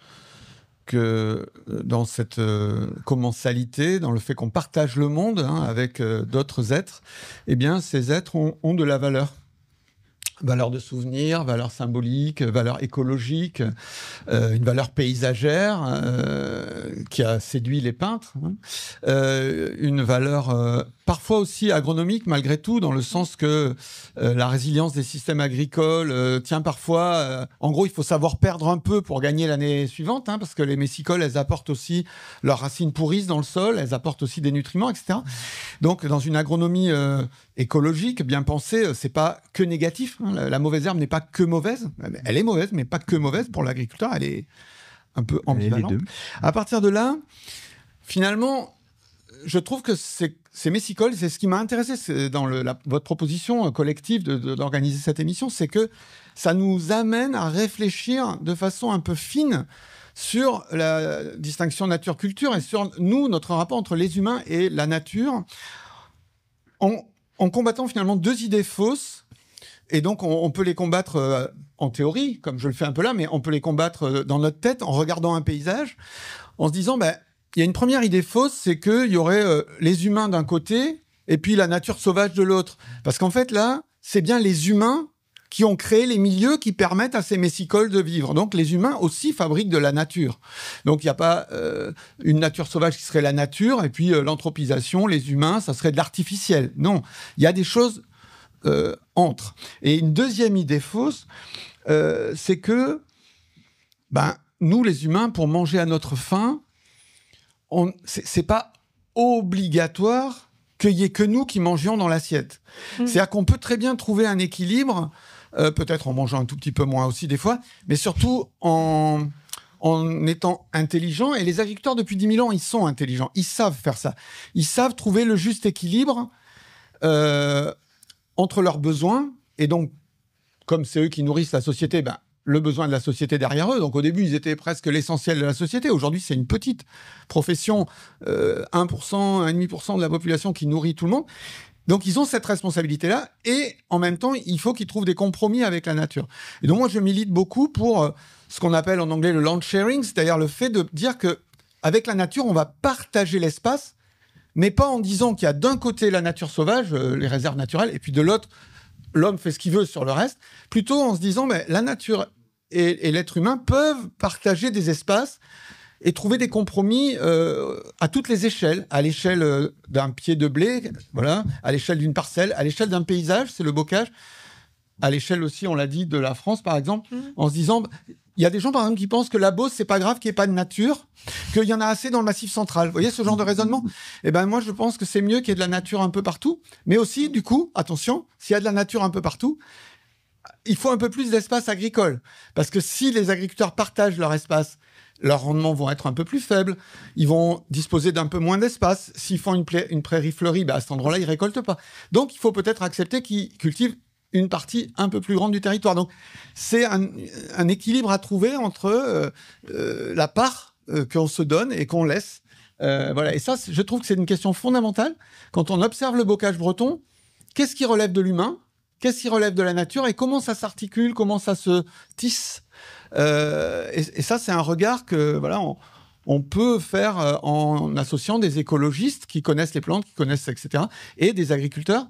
que dans cette commensalité, dans le fait qu'on partage le monde avec d'autres êtres, eh bien, ces êtres ont de la valeur. Valeur de souvenir, valeur symbolique, valeur écologique, une valeur paysagère qui a séduit les peintres, une valeur parfois aussi agronomique malgré tout, dans le sens que la résilience des systèmes agricoles tient parfois... en gros, il faut savoir perdre un peu pour gagner l'année suivante, parce que les messicoles, elles apportent aussi leurs racines pourrissent dans le sol, elles apportent aussi des nutriments, etc. Donc, dans une agronomie écologique, bien pensée, c'est pas que négatif. La mauvaise herbe n'est pas que mauvaise. Elle est mauvaise, mais pas que mauvaise. Pour l'agriculteur, elle est un peu ambivalente. À partir de là, finalement, je trouve que ces messicoles, c'est ce qui m'a intéressé dans votre proposition collective d'organiser cette émission, c'est que ça nous amène à réfléchir de façon un peu fine sur la distinction nature-culture et sur notre rapport entre les humains et la nature, en combattant finalement deux idées fausses. Et donc, on peut les combattre en théorie, comme je le fais un peu là, mais on peut les combattre dans notre tête en regardant un paysage, en se disant, il y a une première idée fausse, c'est qu'il y aurait les humains d'un côté et puis la nature sauvage de l'autre. Parce qu'en fait, là, c'est bien les humains qui ont créé les milieux qui permettent à ces messicoles de vivre. Donc, les humains aussi fabriquent de la nature. Donc, il n'y a pas une nature sauvage qui serait la nature, et puis l'anthropisation, les humains, ça serait de l'artificiel. Non, il y a des choses entre. Et une deuxième idée fausse, c'est que nous, les humains, pour manger à notre faim, c'est pas obligatoire qu'il y ait que nous qui mangions dans l'assiette. C'est-à-dire qu'on peut très bien trouver un équilibre, peut-être en mangeant un tout petit peu moins aussi des fois, mais surtout en étant intelligent. Et les agriculteurs, depuis 10 000 ans, ils sont intelligents. Ils savent faire ça. Ils savent trouver le juste équilibre entre leurs besoins. Et donc, comme c'est eux qui nourrissent la société, le besoin de la société derrière eux. Donc, au début, ils étaient presque l'essentiel de la société. Aujourd'hui, c'est une petite profession, 1%, 1,5% de la population qui nourrit tout le monde. Donc, ils ont cette responsabilité-là. Et en même temps, il faut qu'ils trouvent des compromis avec la nature. Et donc, moi, je milite beaucoup pour ce qu'on appelle en anglais le land sharing, c'est-à-dire le fait de dire qu'avec la nature, on va partager l'espace, mais pas en disant qu'il y a d'un côté la nature sauvage, les réserves naturelles, et puis de l'autre, l'homme fait ce qu'il veut sur le reste, plutôt en se disant la nature et l'être humain peuvent partager des espaces et trouver des compromis à toutes les échelles, à l'échelle d'un pied de blé, voilà, à l'échelle d'une parcelle, à l'échelle d'un paysage, c'est le bocage, à l'échelle aussi, on l'a dit, de la France par exemple, en se disant, il y a des gens par exemple qui pensent que la Beauce, c'est pas grave qu'il n'y ait pas de nature, qu'il y en a assez dans le Massif central. Vous voyez ce genre de raisonnement? Eh ben moi je pense que c'est mieux qu'il y ait de la nature un peu partout, mais aussi du coup, attention, s'il y a de la nature un peu partout, il faut un peu plus d'espace agricole, parce que si les agriculteurs partagent leur espace, leurs rendements vont être un peu plus faibles, ils vont disposer d'un peu moins d'espace. S'ils font une prairie fleurie, à cet endroit-là, ils récoltent pas. Donc il faut peut-être accepter qu'ils cultivent une partie un peu plus grande du territoire. Donc, c'est un équilibre à trouver entre la part qu'on se donne et qu'on laisse. Voilà. Et ça, je trouve que c'est une question fondamentale. Quand on observe le bocage breton, qu'est-ce qui relève de l'humain? Qu'est-ce qui relève de la nature? Et comment ça s'articule? Comment ça se tisse? Et ça, c'est un regard que on peut faire en associant des écologistes qui connaissent les plantes, qui connaissent, etc., et des agriculteurs.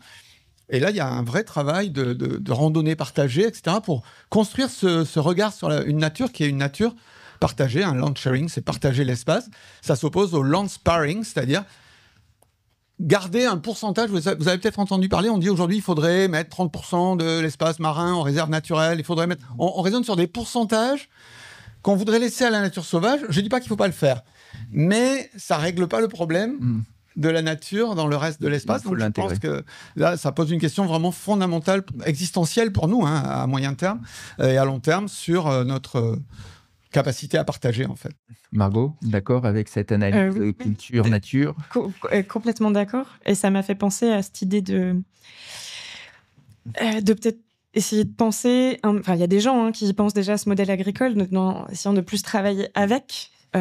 Et là, il y a un vrai travail de randonnée partagée, etc., pour construire ce regard sur une nature qui est une nature partagée. Un land sharing, c'est partager l'espace. Ça s'oppose au land sparring, c'est-à-dire garder un pourcentage. Vous avez peut-être entendu parler, on dit aujourd'hui il faudrait mettre 30% de l'espace marin en réserve naturelle. Il faudrait mettre. On raisonne sur des pourcentages qu'on voudrait laisser à la nature sauvage. Je ne dis pas qu'il ne faut pas le faire, mais ça ne règle pas le problème de la nature dans le reste de l'espace. Donc je pense que là, ça pose une question vraiment fondamentale, existentielle pour nous, à moyen terme et à long terme, sur notre capacité à partager, en fait. Margot, d'accord avec cette analyse culture-nature? Complètement d'accord. Et ça m'a fait penser à cette idée de peut-être essayer de penser... Enfin, il y a des gens qui pensent déjà à ce modèle agricole, en essayant de plus travailler avec tout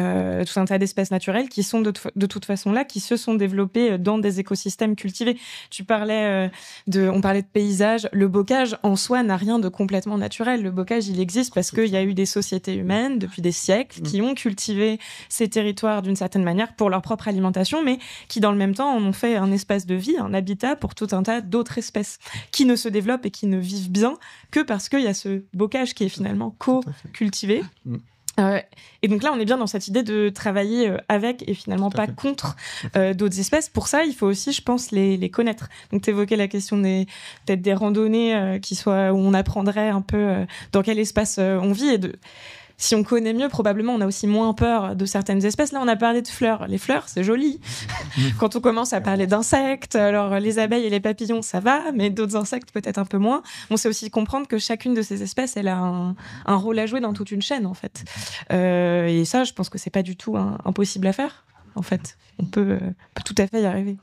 un tas d'espèces naturelles qui sont de toute façon là, qui se sont développées dans des écosystèmes cultivés. On parlait de paysage. Le bocage en soi n'a rien de complètement naturel. Le bocage, il existe parce qu'il y a eu des sociétés humaines depuis des siècles qui ont cultivé ces territoires d'une certaine manière pour leur propre alimentation, mais qui dans le même temps en ont fait un espace de vie, un habitat pour tout un tas d'autres espèces qui ne se développent et qui ne vivent bien que parce qu'il y a ce bocage qui est finalement co-cultivé. Et donc là, on est bien dans cette idée de travailler avec et finalement pas contre d'autres espèces. Pour ça, il faut aussi, je pense, les connaître. Donc, tu évoquais la question peut-être des randonnées où on apprendrait un peu dans quel espace on vit. Et si on connaît mieux, probablement, on a aussi moins peur de certaines espèces. Là, on a parlé de fleurs. Les fleurs, c'est joli. Quand on commence à parler d'insectes, alors les abeilles et les papillons, ça va, mais d'autres insectes, peut-être un peu moins. On sait aussi comprendre que chacune de ces espèces, elle a un rôle à jouer dans toute une chaîne, en fait. Et ça, je pense que c'est pas du tout impossible à faire, en fait. On peut tout à fait y arriver.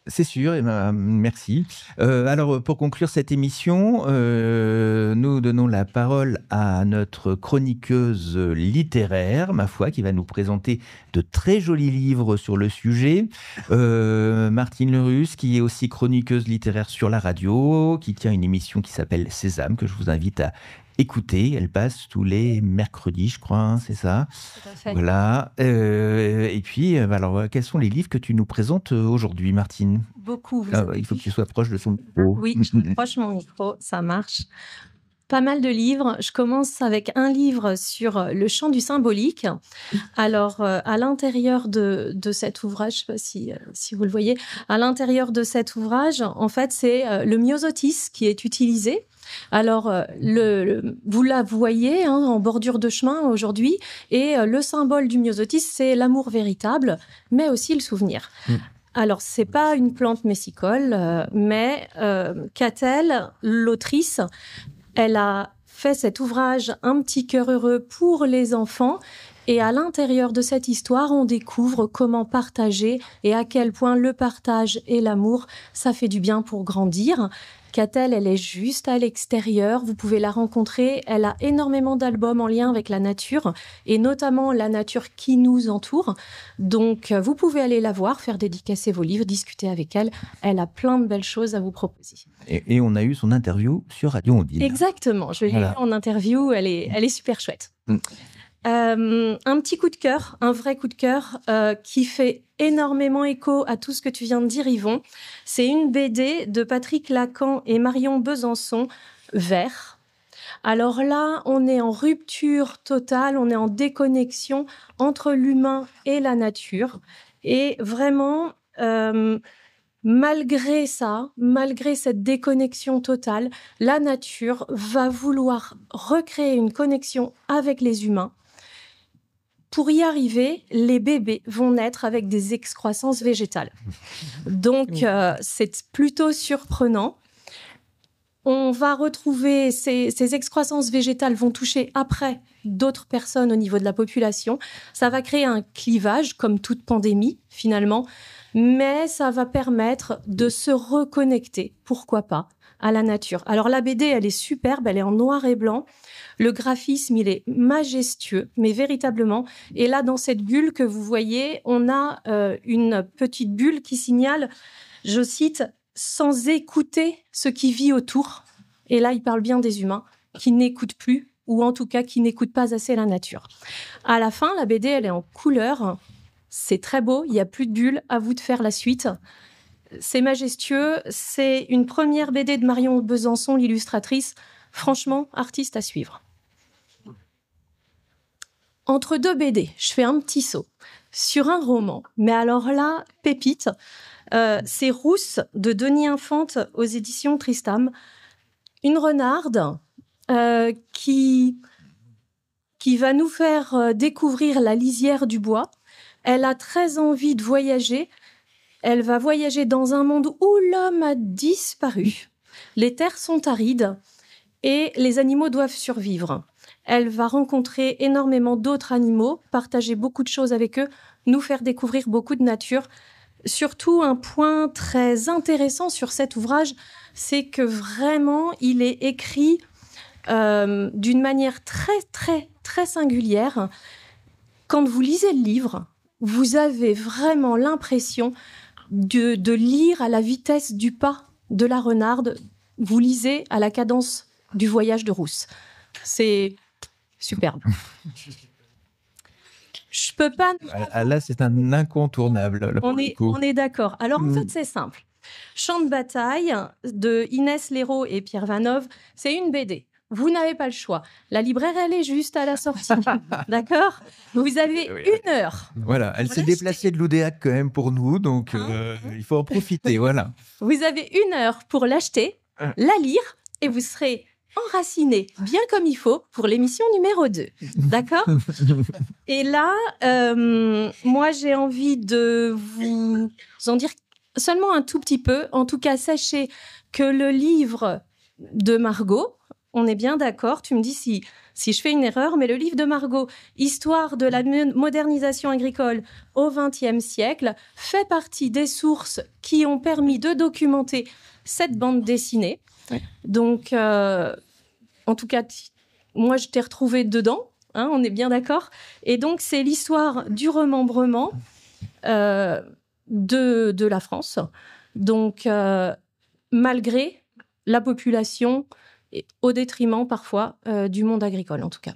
C'est sûr, et merci. Alors, pour conclure cette émission, nous donnons la parole à notre chroniqueuse littéraire, ma foi, qui va nous présenter de très jolis livres sur le sujet. Martine Lerus, qui est aussi chroniqueuse littéraire sur la radio, qui tient une émission qui s'appelle Sésame, que je vous invite à écouter. Elle passe tous les mercredis, je crois, hein, c'est ça. Tout à fait. Voilà. Et puis, alors, quels sont les livres que tu nous présentes aujourd'hui, Martine? Beaucoup. Il faut que tu sois proche de son micro. Oui, je suis proche de mon micro, ça marche. Pas mal de livres. Je commence avec un livre sur le chant du symbolique. Alors, à l'intérieur de cet ouvrage, je ne sais pas si vous le voyez, à l'intérieur de cet ouvrage, en fait, c'est le myosotis qui est utilisé. Alors, vous la voyez en bordure de chemin aujourd'hui, et le symbole du myosotis, c'est l'amour véritable, mais aussi le souvenir. Alors, c'est pas une plante messicole, mais Catel, l'autrice, elle a fait cet ouvrage Un petit cœur heureux pour les enfants. Et à l'intérieur de cette histoire, on découvre comment partager et à quel point le partage et l'amour, ça fait du bien pour grandir. Catel, elle est juste à l'extérieur. Vous pouvez la rencontrer. Elle a énormément d'albums en lien avec la nature et notamment la nature qui nous entoure. Donc, vous pouvez aller la voir, faire dédicacer vos livres, discuter avec elle. Elle a plein de belles choses à vous proposer. Et on a eu son interview sur Radio Ondine. Exactement. Je l'ai eu en interview. Elle est super chouette. Un petit coup de cœur, un vrai coup de cœur qui fait énormément écho à tout ce que tu viens de dire, Yvon. C'est une BD de Patrick Lacan et Marion Besançon, Vert. Alors là, on est en rupture totale, on est en déconnexion entre l'humain et la nature. Et vraiment, malgré ça, malgré cette déconnexion totale, la nature va vouloir recréer une connexion avec les humains. Pour y arriver, les bébés vont naître avec des excroissances végétales. Donc, c'est plutôt surprenant. On va retrouver ces excroissances végétales vont toucher après d'autres personnes au niveau de la population. Ça va créer un clivage, comme toute pandémie, finalement. Mais ça va permettre de se reconnecter, pourquoi pas, à la nature. Alors, la BD, elle est superbe, elle est en noir et blanc. Le graphisme, il est majestueux, mais véritablement. Et là, dans cette bulle que vous voyez, on a une petite bulle qui signale, je cite, « sans écouter ce qui vit autour ». Et là, il parle bien des humains qui n'écoutent plus, ou en tout cas qui n'écoutent pas assez la nature. À la fin, la BD, elle est en couleur. C'est très beau, il n'y a plus de bulles, à vous de faire la suite. C'est majestueux, c'est une première BD de Marion Besançon, l'illustratrice. Franchement, artiste à suivre. Entre deux BD, je fais un petit saut sur un roman. Mais alors là, pépite, c'est Rousse de Denis Infante aux éditions Tristam. Une renarde qui va nous faire découvrir la lisière du bois. Elle a très envie de voyager. Elle va voyager dans un monde où l'homme a disparu. Les terres sont arides et les animaux doivent survivre. Elle va rencontrer énormément d'autres animaux, partager beaucoup de choses avec eux, nous faire découvrir beaucoup de nature. Surtout, un point très intéressant sur cet ouvrage, c'est que vraiment, il est écrit d'une manière très, très, très singulière. Quand vous lisez le livre, vous avez vraiment l'impression de lire à la vitesse du pas de la renarde. Vous lisez à la cadence du voyage de Rousse. C'est superbe. Je peux pas... Là, c'est un incontournable. On est d'accord. Alors, en fait, c'est simple. Champ de bataille de Inès Léraud et Pierre Vanov, c'est une BD. Vous n'avez pas le choix. La libraire, elle est juste à la sortie. D'accord ? Vous avez 1 heure. Voilà, elle s'est déplacée de l'Oudéac quand même pour nous, donc il faut en profiter. Voilà. Vous avez 1 heure pour l'acheter, la lire, et vous serez enraciné bien comme il faut pour l'émission numéro 2. D'accord ? Et là, moi, j'ai envie de vous en dire seulement un tout petit peu. En tout cas, sachez que le livre de Margot, on est bien d'accord. Tu me dis si je fais une erreur, mais le livre de Margot, Histoire de la modernisation agricole au XXe siècle, fait partie des sources qui ont permis de documenter cette bande dessinée. Ouais. Donc, en tout cas, moi, je t'ai retrouvée dedans. Hein, on est bien d'accord. Et donc, c'est l'histoire du remembrement de la France. Donc, malgré la population, et au détriment parfois du monde agricole, en tout cas.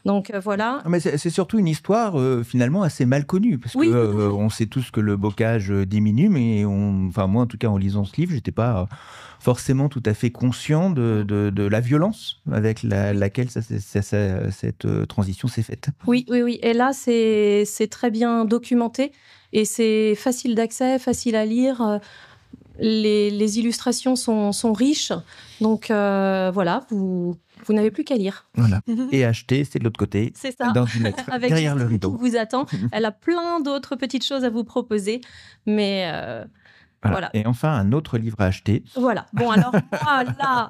Donc voilà. Mais c'est surtout une histoire finalement assez mal connue, parce que on sait tous que le bocage diminue, mais moi en tout cas en lisant ce livre, j'étais pas forcément tout à fait conscient de la violence avec laquelle cette transition s'est faite. Oui. Et là, c'est très bien documenté et c'est facile d'accès, facile à lire. Les illustrations sont riches, donc voilà, vous n'avez plus qu'à lire. Voilà. Et acheter, c'est de l'autre côté, c'est ça. Dans une lettre, avec derrière le rideau. Qui vous attend. Elle a plein d'autres petites choses à vous proposer, mais voilà. Et enfin, un autre livre à acheter. Voilà. Bon, alors moi, là,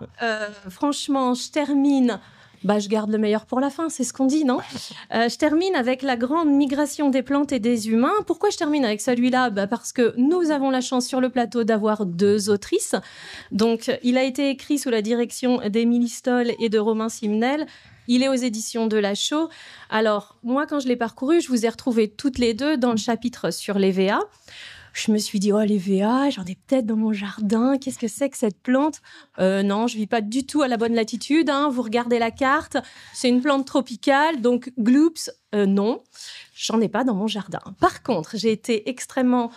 franchement, je termine... je garde le meilleur pour la fin, c'est ce qu'on dit, non ? Je termine avec La grande migration des plantes et des humains. Pourquoi je termine avec celui-là ? Parce que nous avons la chance sur le plateau d'avoir 2 autrices. Donc, il a été écrit sous la direction d'Émilie Stoll et de Romain Simnel. Il est aux éditions de La Chaux. Alors, moi, quand je l'ai parcouru, je vous ai retrouvées toutes les 2 dans le chapitre sur les VA. Je me suis dit, les VA, j'en ai peut-être dans mon jardin. Qu'est-ce que c'est que cette plante ? Non, je vis pas du tout à la bonne latitude. Hein. Vous regardez la carte, c'est une plante tropicale, donc gloops, non. J'en ai pas dans mon jardin. Par contre, j'ai été extrêmement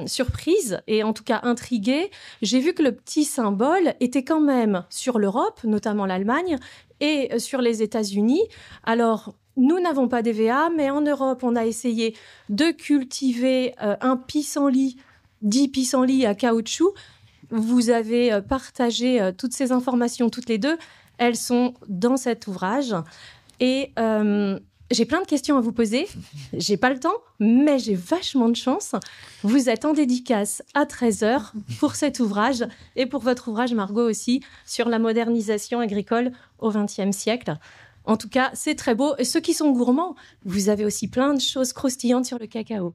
surprise et en tout cas intriguée. J'ai vu que le petit symbole était quand même sur l'Europe, notamment l'Allemagne, et sur les États-Unis. Alors, nous n'avons pas d'EVA, mais en Europe, on a essayé de cultiver un pissenlit, dit pissenlit à caoutchouc. Vous avez partagé toutes ces informations, toutes les 2. Elles sont dans cet ouvrage. Et j'ai plein de questions à vous poser. J'ai pas le temps, mais j'ai vachement de chance. Vous êtes en dédicace à 13h pour cet ouvrage et pour votre ouvrage, Margot, aussi, sur la modernisation agricole au XXe siècle. En tout cas, c'est très beau. Et ceux qui sont gourmands, vous avez aussi plein de choses croustillantes sur le cacao.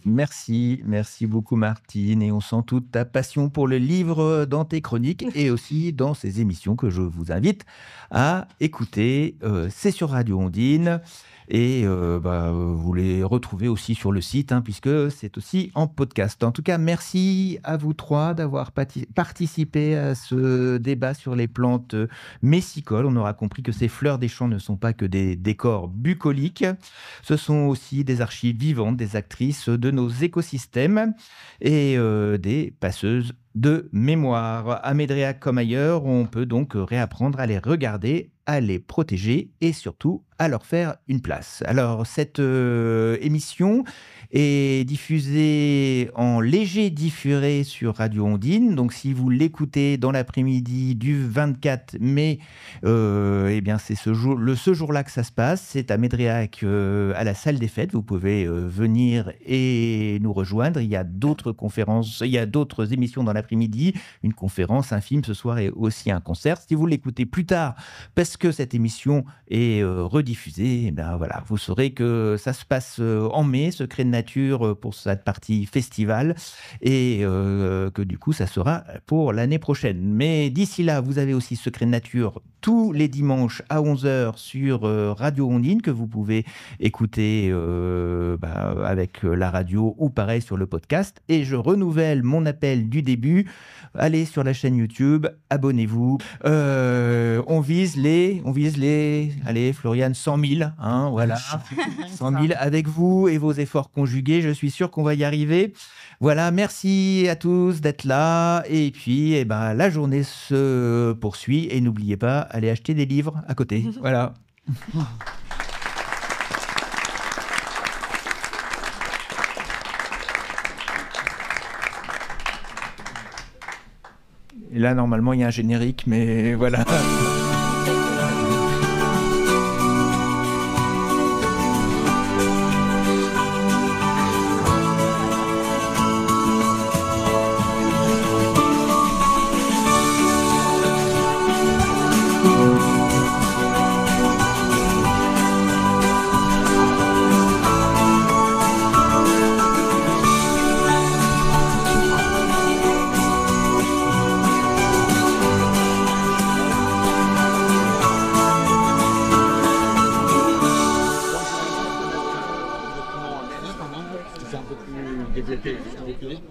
Merci beaucoup Martine. Et on sent toute ta passion pour le livre dans tes chroniques et aussi dans ces émissions que je vous invite à écouter. C'est sur Radio Ondine. Et vous les retrouvez aussi sur le site, puisque c'est aussi en podcast. En tout cas, merci à vous 3 d'avoir participé à ce débat sur les plantes messicoles. On aura compris que ces fleurs des champs ne sont pas que des décors bucoliques. Ce sont aussi des archives vivantes, des actrices de nos écosystèmes et des passeuses de mémoire. À Médréac comme ailleurs, on peut donc réapprendre à les regarder, à les protéger et surtout à leur faire une place. Alors, cette émission est diffusée en léger différé sur Radio Ondine. Donc, si vous l'écoutez dans l'après-midi du 24 mai, c'est ce jour-là que ça se passe. C'est à Médréac, à la salle des fêtes. Vous pouvez venir et nous rejoindre. Il y a d'autres conférences, il y a d'autres émissions dans l'après-midi, une conférence, un film ce soir et aussi un concert. Si vous l'écoutez plus tard, parce que cette émission est rediffusée, vous saurez que ça se passe en mai, Secret de nature pour cette partie festival, et que du coup ça sera pour l'année prochaine. Mais d'ici là, vous avez aussi Secret de nature tous les dimanches à 11h sur Radio Ondine, que vous pouvez écouter avec la radio ou pareil sur le podcast. Et je renouvelle mon appel du début. Allez sur la chaîne YouTube, abonnez-vous. On vise les... Allez, Floriane, 100 000. Voilà. 100 000 avec vous et vos efforts conjugués. Je suis sûr qu'on va y arriver. Voilà, merci à tous d'être là. Et puis, la journée se poursuit. Et n'oubliez pas, allez acheter des livres à côté. Voilà. Et là, normalement, il y a un générique, mais voilà. c'est un peu plus développé, un peu plus vite.